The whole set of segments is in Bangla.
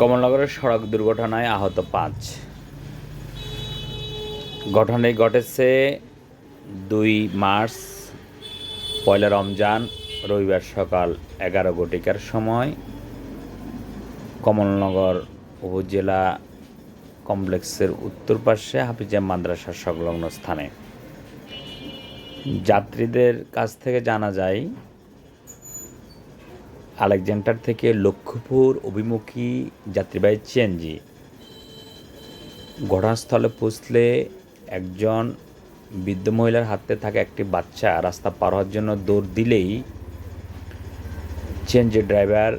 কমলনগরের সড়ক দুর্ঘটনায় আহত ৫। ঘটনাটি ঘটেছে ২ মার্চ পয়লা রমজান রবিবার সকাল ১১ ঘটিকার সময় কমলনগর উপজেলা কমপ্লেক্সের উত্তর পাশে হাফিজিয়া মাদ্রাসা সংলগ্ন স্থানে। যাত্রীদের কাছ থেকে জানা যায়, আলেকজান্ডার থেকে লক্ষ্মীপুর অভিমুখী যাত্রীবাহী সিএনজি ঘটনাস্থলে পৌঁছলে একজন বৃদ্ধ মহিলার হাতে থাকা একটি বাচ্চা রাস্তা পার হওয়ার জন্য দৌড় দিলেই সিএনজি ড্রাইভার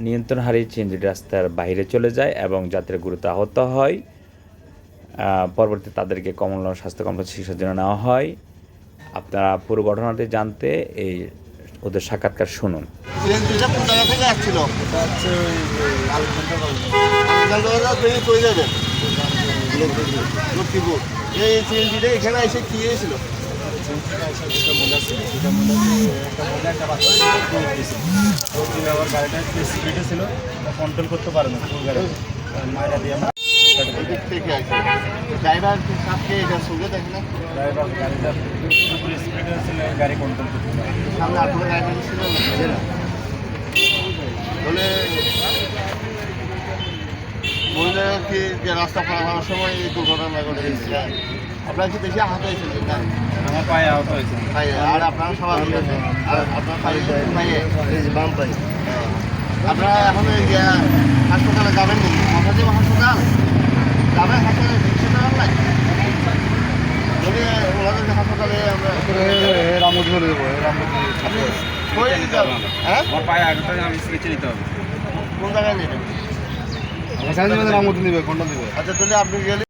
নিয়ন্ত্রণ হারিয়ে সিএনজি রাস্তার বাইরে চলে যায় এবং যাত্রী গুরুতর আহত হয়। পরবর্তী তাদেরকে কমলনগর স্বাস্থ্য কমপ্লেক্সে চিকিৎসার জন্য নেওয়া হয়। আপনারা পুরো ঘটনাটি জানতে এই ওদের সাক্ষাৎকার শুনুন। সিএনজিটা কোন জায়গা থেকে আসছিল? এটা হচ্ছে লক্ষ্মীপুর। এই সিএনজিটা এখানে এসে কি হয়েছিল? একটা মহিলা ছিল, দুটা মহিলা, একটা মহিলা একটা বাচ্চা আবার গাড়িটা একটু স্পিডে ছিল, কন্ট্রোল করতে পারে না ফুল গাড়ি মায়েরা দিয়ে আমরা এদিক থেকে আসছে। ড্রাইভার সাথে এটা সঙ্গে দেখে না, ড্রাইভার গাড়িটা ফুল স্পিডে ছিল, গাড়ি কন্ট্রোল করতে পারে সামনে আর কোনো ড্রাইভার ছিল না। বলে মহিলা কি যে রাস্তা পার হওয়ার সময় এই দুর্ঘটনা ঘটেছে। আপনার কি বেশি আহত হয়েছিল না? আমার পায়ে আহত হয়েছে। আর আপনারা সবাই আর আপনার পায়ে বাম পায়ে। আপনারা এখন হাসপাতালে যাবেন নি? মহাদেব হাসপাতাল যাবেন? হাসপাতালে চিকিৎসা নাই? যদি ওনাদের হাসপাতালে আমরা রামুদ ধরে দেবো, রামুদ আপনি কই দিতে হবে? হ্যাঁ, আমার পায়ে আগে থেকে আমি স্কেচে নিতে হবে। কোন জায়গায় নেবেন? রামুদ নেবে, কোনটা দেবে? আচ্ছা, তাহলে আপনি গেলে